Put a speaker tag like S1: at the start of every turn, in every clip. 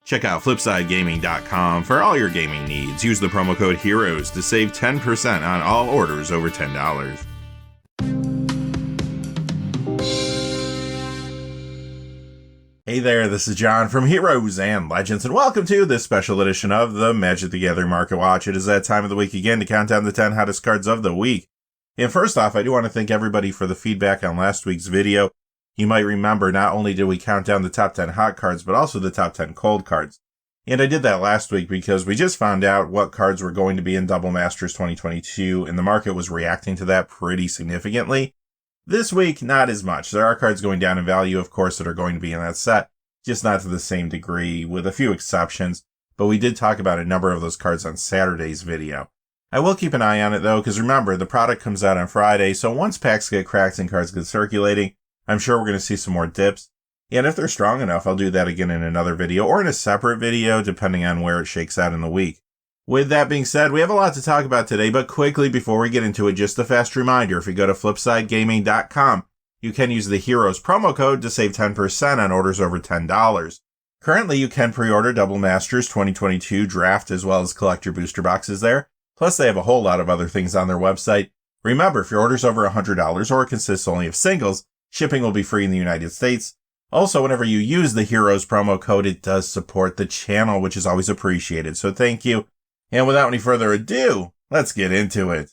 S1: Check out FlipsideGaming.com for all your gaming needs. Use the promo code HEROES to save 10% on all orders over $10. Hey there, this is John from Heroes and Legends, and welcome to this special edition of the Magic the Gathering Market Watch. It is that time of the week again to count down the 10 hottest cards of the week. And first off, I do want to thank everybody for the feedback on last week's video. You might remember not only did we count down the top 10 hot cards, but also the top 10 cold cards. And I did that last week because we just found out what cards were going to be in Double Masters 2022, and the market was reacting to that pretty significantly. This week, not as much. There are cards going down in value, of course, that are going to be in that set, just not to the same degree, with a few exceptions, but we did talk about a number of those cards on Saturday's video. I will keep an eye on it, though, because remember, the product comes out on Friday, so once packs get cracked and cards get circulating, I'm sure we're going to see some more dips, and if they're strong enough, I'll do that again in another video, or in a separate video, depending on where it shakes out in the week. With that being said, we have a lot to talk about today, but quickly before we get into it, just a fast reminder, if you go to FlipsideGaming.com, you can use the Heroes promo code to save 10% on orders over $10. Currently, you can pre-order Double Masters 2022 Draft as well as collector booster boxes there, plus they have a whole lot of other things on their website. Remember, if your order's over $100 or it consists only of singles, shipping will be free in the United States. Also, whenever you use the Heroes promo code, it does support the channel, which is always appreciated, so thank you. And without any further ado, let's get into it.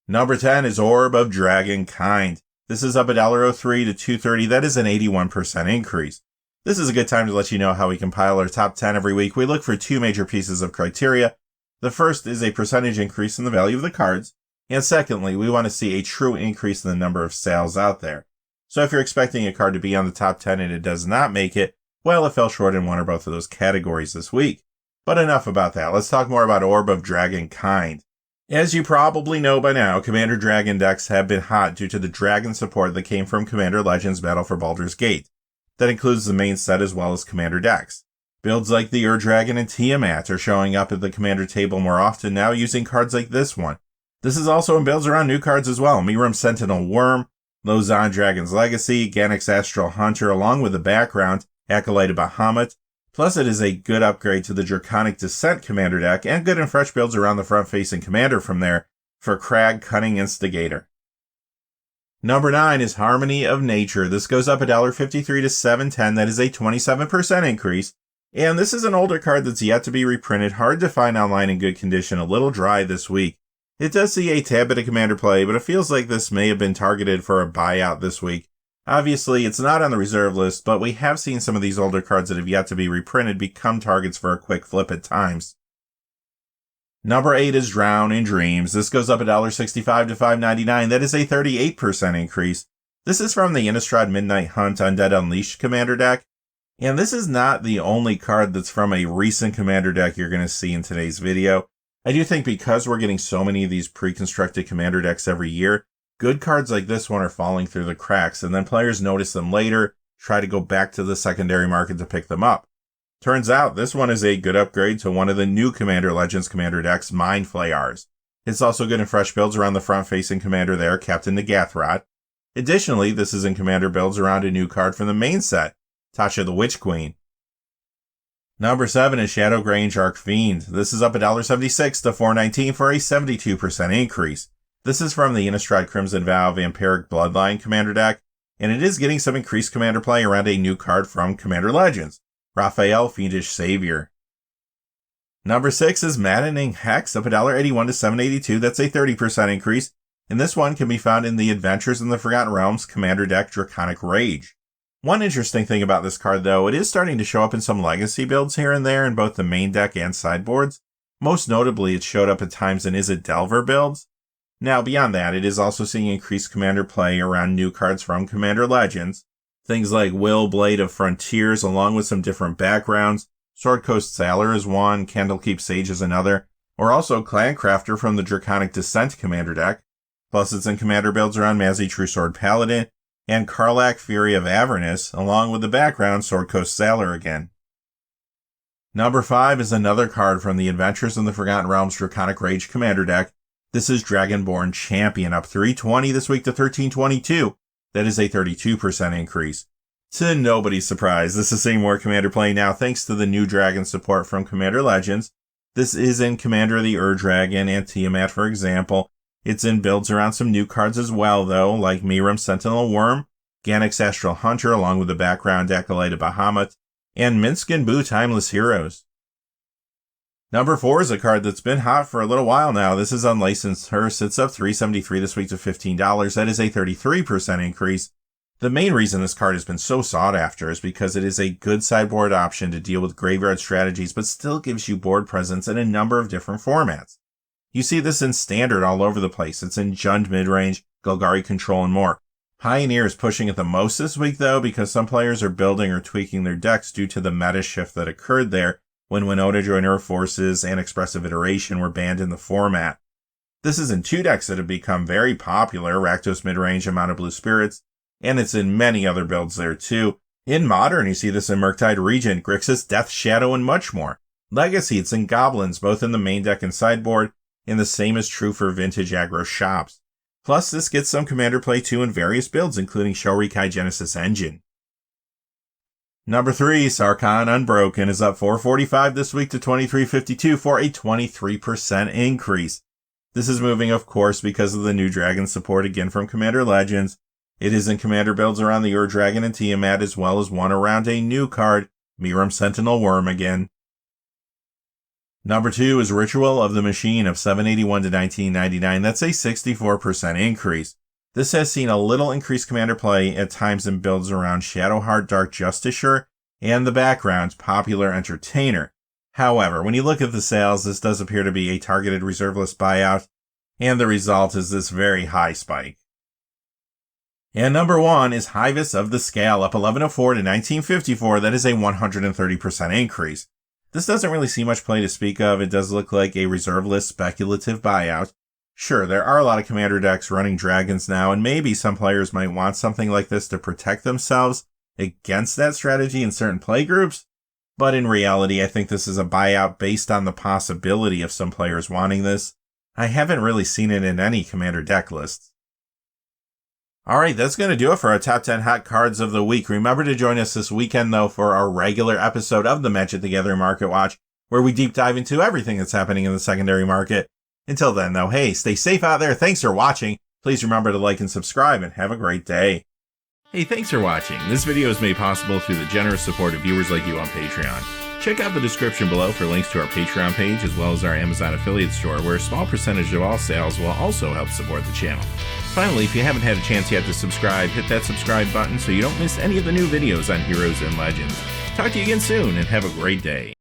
S1: Number 10 is Orb of Dragonkind. This is up $1.03 to $2.30. That is an 81% increase. This is a good time to let you know how we compile our top 10 every week. We look for two major pieces of criteria. The first is a percentage increase in the value of the cards. And secondly, we want to see a true increase in the number of sales out there. So if you're expecting a card to be on the top 10 and it does not make it, well, it fell short in one or both of those categories this week. But enough about that. Let's talk more about Orb of Dragonkind. As you probably know by now, Commander Dragon decks have been hot due to the dragon support that came from Commander Legends Battle for Baldur's Gate. That includes the main set as well as Commander decks. Builds like the Ur-Dragon and Tiamat are showing up at the Commander table more often now using cards like this one. This is also in builds around new cards as well. Miram Sentinel Worm, Lozan Dragon's Legacy, Ganix Astral Hunter, along with the background, Acolyte of Bahamut. Plus, it is a good upgrade to the Draconic Descent Commander deck, and good and fresh builds around the front-facing Commander from there for Crag Cunning Instigator. Number 9 is Harmony of Nature. This goes up $1.53 to $7.10. That is a 27% increase. And this is an older card that's yet to be reprinted, hard to find online in good condition, a little dry this week. It does see a tad bit of Commander play, but it feels like this may have been targeted for a buyout this week. Obviously, it's not on the reserve list, but we have seen some of these older cards that have yet to be reprinted become targets for a quick flip at times. Number 8 is Drown in Dreams. This goes up $1.65 to $5.99. That is a 38% increase. This is from the Innistrad Midnight Hunt Undead Unleashed Commander deck. And this is not the only card that's from a recent Commander deck you're going to see in today's video. I do think because we're getting so many of these pre-constructed Commander decks every year, good cards like this one are falling through the cracks, and then players notice them later, try to go back to the secondary market to pick them up. Turns out, this one is a good upgrade to one of the new Commander Legends Commander decks, Mind Flayers. It's also good in fresh builds around the front-facing Commander there, Captain Nagathrat. Additionally, this is in Commander builds around a new card from the main set, Tasha the Witch Queen. Number 7 is Shadowgrange Archfiend. This is up $1.76 to $4.19 for a 72% increase. This is from the Innistrad Crimson Vow Vampiric Bloodline Commander deck, and it is getting some increased Commander play around a new card from Commander Legends, Raphael Fiendish Savior. Number 6 is Maddening Hex, up $1.81 to $7.82. That's a 30% increase, and this one can be found in the Adventures in the Forgotten Realms Commander deck Draconic Rage. One interesting thing about this card, though, it is starting to show up in some legacy builds here and there in both the main deck and sideboards. Most notably, it showed up at times in Is It Delver builds. Now, beyond that, it is also seeing increased Commander play around new cards from Commander Legends. Things like Will, Blade of Frontiers, along with some different backgrounds. Sword Coast Sailor is one, Candlekeep Sage is another, or also Clancrafter from the Draconic Descent Commander deck. Plus, it's in Commander builds around Mazzy Truesword Paladin, and Karlach Fury of Avernus, along with the background Sword Coast Sailor again. Number 5 is another card from the Adventures in the Forgotten Realms Draconic Rage Commander deck. This is Dragonborn Champion, up $3.20 this week to $13.22. That is a 32% increase. To nobody's surprise, this is seeing more Commander play now thanks to the new Dragon support from Commander Legends. This is in Commander of the Ur-Dragon and Tiamat, for example. It's in builds around some new cards as well, though, like Miram Sentinel Worm, Ganix Astral Hunter, along with the background Acolyte of Bahamut, and Minsk and Boo Timeless Heroes. Number 4 is a card that's been hot for a little while now. This is Unlicensed Hearse. It's up $3.73 this week to $15. That is a 33% increase. The main reason this card has been so sought after is because it is a good sideboard option to deal with graveyard strategies, but still gives you board presence in a number of different formats. You see this in Standard all over the place. It's in Jund midrange, Golgari Control, and more. Pioneer is pushing it the most this week, though, because some players are building or tweaking their decks due to the meta shift that occurred there when Winota Joiner Forces and Expressive Iteration were banned in the format. This is in 2 decks that have become very popular, Rakdos midrange and Mono Blue Spirits, and it's in many other builds there too. In Modern, you see this in Murktide Regent, Grixis, Death Shadow, and much more. Legacy, it's in Goblins, both in the main deck and sideboard, and the same is true for Vintage Aggro Shops. Plus, this gets some Commander play too in various builds, including Shorikai Genesis Engine. Number 3, Sarkhan Unbroken, is up $4.45 this week to $23.52 for a 23% increase. This is moving, of course, because of the new Dragon support again from Commander Legends. It is in Commander builds around the Ur-Dragon and Tiamat, as well as one around a new card, Miram Sentinel Worm again. Number 2 is Ritual of the Machine of $7.81 to $19.99. That's a 64% increase. This has seen a little increased Commander play at times in builds around Shadowheart Dark Justisher and the background Popular Entertainer. However, when you look at the sales, this does appear to be a targeted reserve list buyout, and the result is this very high spike. And number 1 is Hivus of the Scale, up $11.04 to $19.54. That is a 130% increase. This doesn't really see much play to speak of. It does look like a reserve list speculative buyout. Sure, there are a lot of Commander decks running Dragons now, and maybe some players might want something like this to protect themselves against that strategy in certain play groups. But in reality, I think this is a buyout based on the possibility of some players wanting this. I haven't really seen it in any Commander deck lists. Alright, that's going to do it for our top 10 hot cards of the week. Remember to join us this weekend, though, for our regular episode of the Magic the Gathering Market Watch, where we deep dive into everything that's happening in the secondary market. Until then, though, hey, stay safe out there. Thanks for watching. Please remember to like and subscribe, and have a great day. Hey, thanks for watching. This video is made possible through the generous support of viewers like you on Patreon. Check out the description below for links to our Patreon page, as well as our Amazon affiliate store, where a small percentage of all sales will also help support the channel. Finally, if you haven't had a chance yet to subscribe, hit that subscribe button so you don't miss any of the new videos on Heroes and Legends. Talk to you again soon, and have a great day.